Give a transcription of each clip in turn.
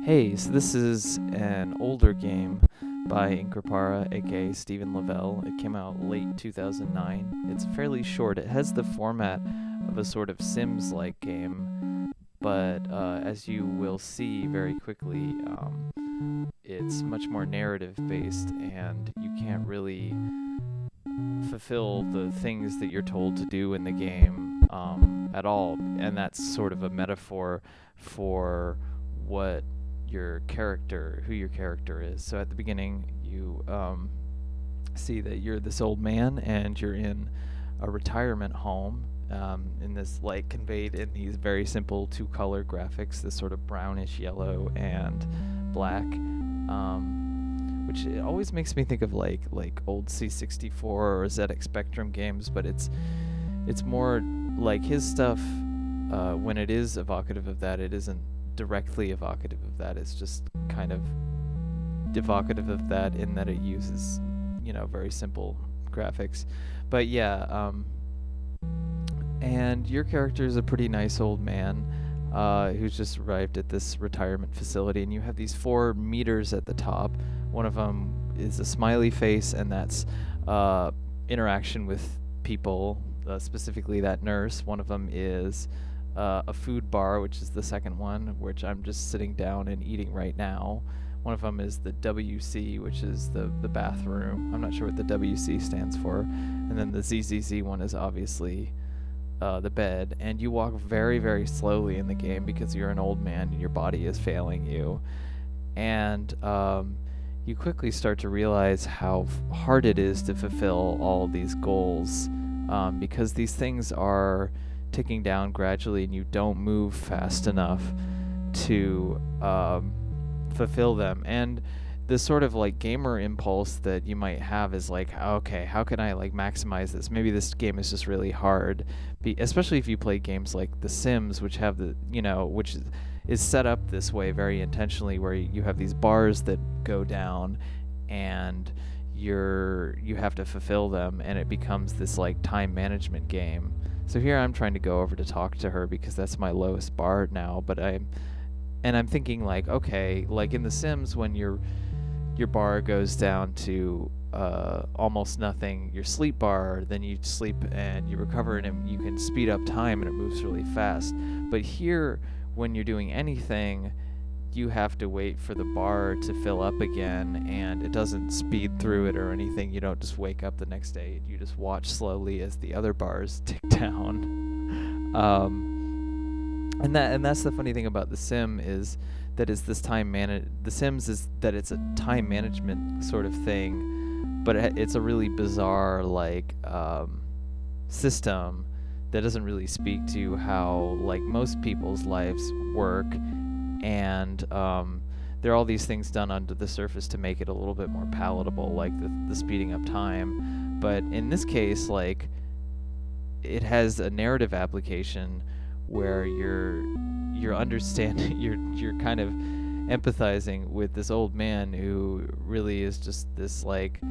Hey, so this is an older game by increpare, aka Stephen Lavelle. It came out late 2009. It's fairly short. It has the format of a sort of Sims-like game, but as you will see very quickly, it's much more narrative-based, and you can't really fulfill the things that you're told to do in the game at all. And that's sort of a metaphor for what who your character is. So at the beginning, you see that you're this old man and you're in a retirement home. In this, like, conveyed in these very simple two-color graphics, this sort of brownish yellow and black, which it always makes me think of like old C64 or ZX Spectrum games, but it's more like his stuff. When it is evocative of that, it isn't directly evocative of that. It's just kind of evocative of that in that it uses, very simple graphics. But yeah, and your character is a pretty nice old man who's just arrived at this retirement facility, and you have these 4 meters at the top. One of them is a smiley face, and that's interaction with people, specifically that nurse. One of them is a food bar, which is the second one, which I'm just sitting down and eating right now. One of them is the WC, which is the bathroom. I'm not sure what the WC stands for. And then the ZZZ one is obviously the bed. And you walk very, very slowly in the game because you're an old man and your body is failing you. And you quickly start to realize how hard it is to fulfill all these goals, because these things are ticking down gradually and you don't move fast enough to fulfill them. And this sort of like gamer impulse that you might have is like, okay, how can I like maximize this? Maybe this game is just really hard, especially if you play games like The Sims, which have which is set up this way very intentionally, where you have these bars that go down and you have to fulfill them, and it becomes this like time management game. So here I'm trying to go over to talk to her because that's my lowest bar now, but I'm thinking like, okay, like in The Sims, when your bar goes down to almost nothing, your sleep bar, then you sleep and you recover, and you can speed up time and it moves really fast. But here, when you're doing anything, you have to wait for the bar to fill up again, and it doesn't speed through it or anything. You don't just wake up the next day. You just watch slowly as the other bars tick down. And that's the funny thing about The Sim is that it's this The Sims is that it's a time management sort of thing, but it's a really bizarre like system that doesn't really speak to how like most people's lives work. And there are all these things done under the surface to make it a little bit more palatable, like the speeding up time. But in this case, like, it has a narrative application where you're understanding, you're kind of empathizing with this old man who really is just this like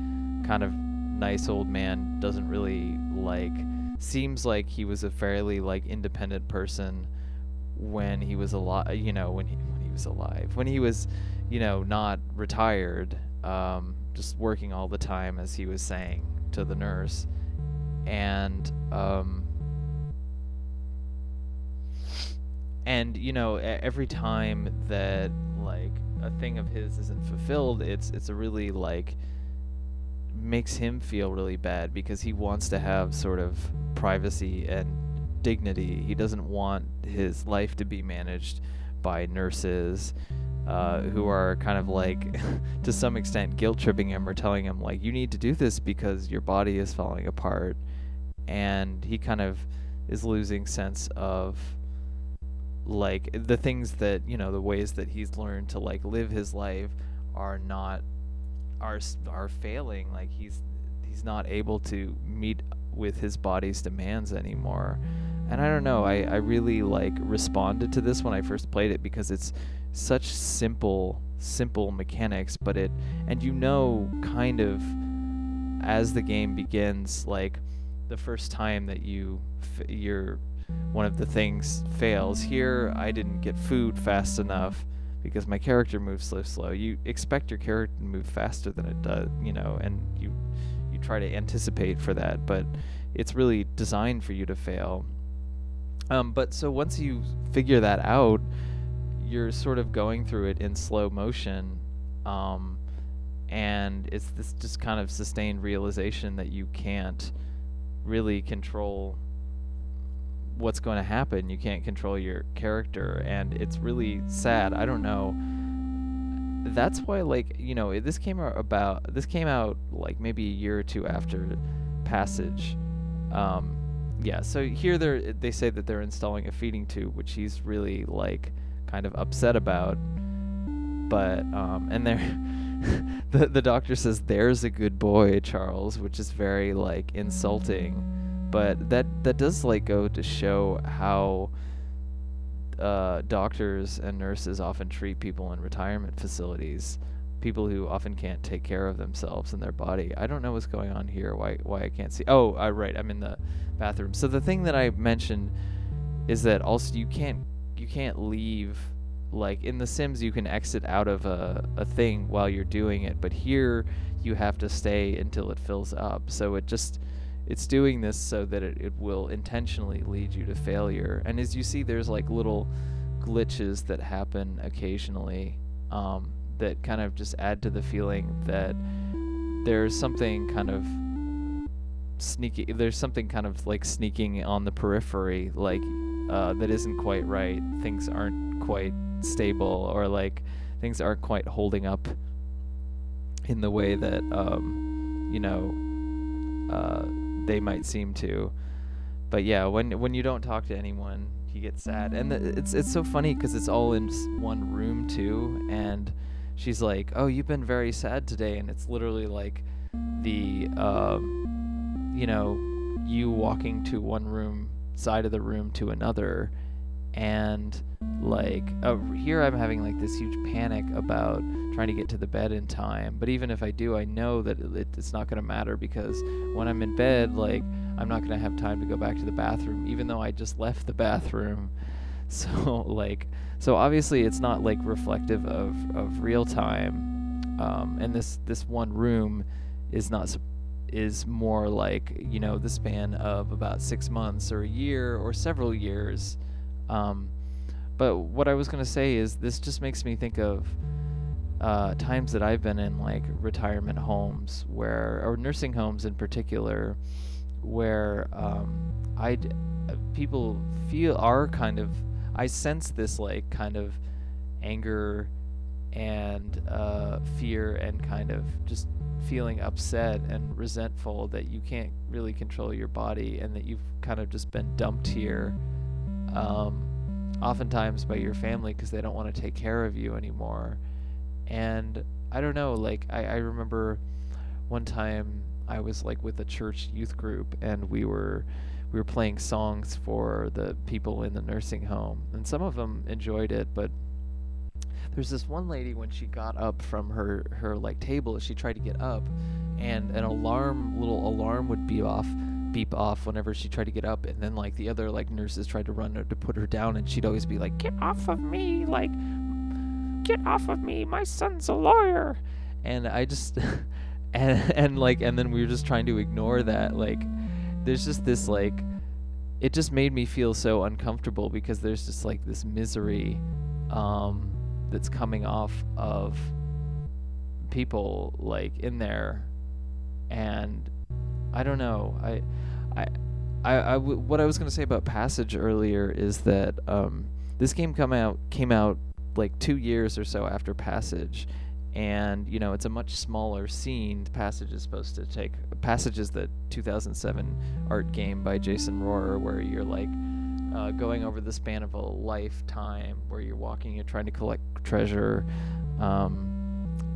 kind of nice old man, doesn't really like, seems like he was a fairly like independent person when he was alive, when he was not retired, just working all the time, as he was saying to the nurse. And every time that like a thing of his isn't fulfilled, it's a really like makes him feel really bad because he wants to have sort of privacy and dignity. He doesn't want his life to be managed by nurses who are kind of like to some extent guilt tripping him or telling him like, you need to do this because your body is falling apart. And he kind of is losing sense of like the things that the ways that he's learned to like live his life are failing. Like he's not able to meet with his body's demands anymore. And I don't know, I really like responded to this when I first played it because it's such simple mechanics, but kind of as the game begins, like the first time that you're one of the things fails. Here I didn't get food fast enough because my character moves so slow. You expect your character to move faster than it does, and you try to anticipate for that, but it's really designed for you to fail. But so once you figure that out, you're sort of going through it in slow motion, um, and it's this just kind of sustained realization that you can't really control what's going to happen. You can't control your character, and it's really sad. I don't know. That's why, like, this came out like maybe a year or two after Passage. Yeah, so here they say that they're installing a feeding tube, which he's really like kind of upset about. But and they're the doctor says, "There's a good boy, Charles," which is very like insulting. But that does like go to show how doctors and nurses often treat people in retirement facilities, people who often can't take care of themselves and their body. I don't know what's going on here. Why I can't see? Oh, right. I'm in the bathroom. So the thing that I mentioned is that also you can't leave. Like in The Sims, you can exit out of a thing while you're doing it, but here you have to stay until it fills up. So it's doing this so that it will intentionally lead you to failure. And as you see, there's like little glitches that happen occasionally, that kind of just add to the feeling that there's something kind of sneaking on the periphery, like that isn't quite right. Things aren't quite stable, or like things aren't quite holding up in the way that they might seem to. But yeah, when you don't talk to anyone, you get sad, and it's so funny because it's all in one room too. And she's like, "Oh, you've been very sad today," and it's literally like the you walking to one side of the room to another, and like here I'm having like this huge panic about trying to get to the bed in time. But even if I do, I know that it's not going to matter, because when I'm in bed, like, I'm not going to have time to go back to the bathroom, even though I just left the bathroom. So obviously it's not like reflective of real time. And this one room is more like, the span of about 6 months or a year or several years. But what I was going to say is this just makes me think of times that I've been in like retirement homes or nursing homes in particular, where people I sense this like kind of anger and fear and kind of just feeling upset and resentful that you can't really control your body, and that you've kind of just been dumped here, oftentimes by your family, because they don't want to take care of you anymore. And I don't know, like I remember one time I was like with a church youth group, and we were playing songs for the people in the nursing home, and some of them enjoyed it. But there's this one lady, when she got up from her like table, she tried to get up, and an little alarm would beep off whenever she tried to get up, and then like the other like nurses tried to run her to put her down, and she'd always be like, "Get off of me, like, get off of me, my son's a lawyer." And I just and then we were just trying to ignore that. Like, there's just this like, it just made me feel so uncomfortable, because there's just like this misery that's coming off of people like in there. And I don't know, what I was going to say about Passage earlier is that this game came out like 2 years or so after Passage, and it's a much smaller scene. Passage is the 2007 art game by Jason Rohrer, where you're like going over the span of a lifetime, where you're walking and trying to collect treasure,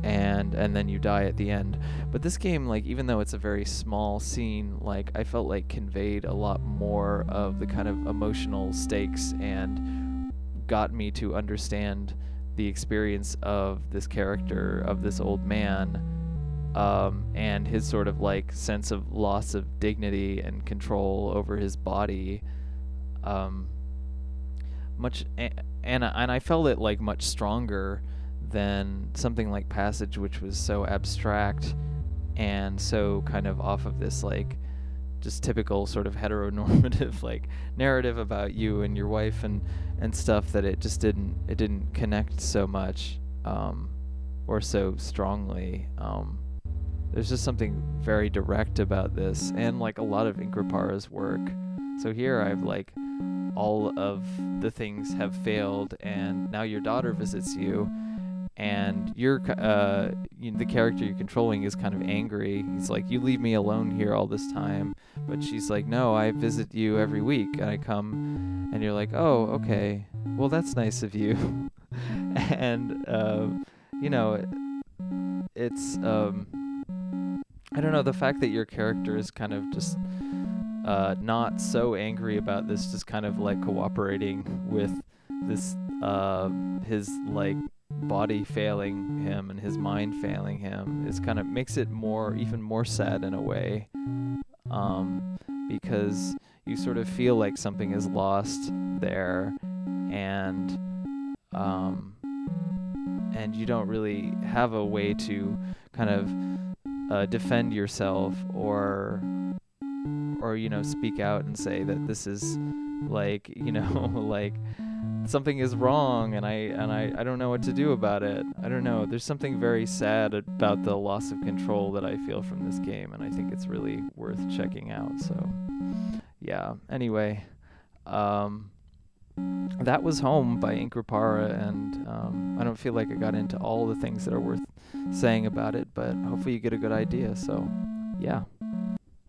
and then you die at the end. But this game, like, even though it's a very small scene, like, I felt like conveyed a lot more of the kind of emotional stakes, and got me to understand the experience of this character, of this old man, and his sort of like sense of loss of dignity and control over his body. and I felt it like much stronger than something like Passage, which was so abstract and so kind of off of this like just typical sort of heteronormative like narrative about you and your wife and stuff, that it didn't connect so much, or so strongly. There's just something very direct about this, and like a lot of Increpare's work. So here I've like all of the things have failed, and now your daughter visits you, and the character you're controlling is kind of angry. He's like, you leave me alone here all this time, but she's like, no, I visit you every week, and I come, and you're like, oh, okay, well, that's nice of you. And you know, it's I don't know, the fact that your character is kind of just not so angry about this, just kind of like cooperating with this his like body failing him and his mind failing him, is kind of makes it even more sad in a way, because you sort of feel like something is lost there, and you don't really have a way to kind of defend yourself, or speak out and say that this is like, like something is wrong, and I don't know what to do about it. I don't know. There's something very sad about the loss of control that I feel from this game, and I think it's really worth checking out. So, yeah. Anyway, that was Home by Increpare, and I don't feel like I got into all the things that are worth saying about it, but hopefully you get a good idea. So, yeah.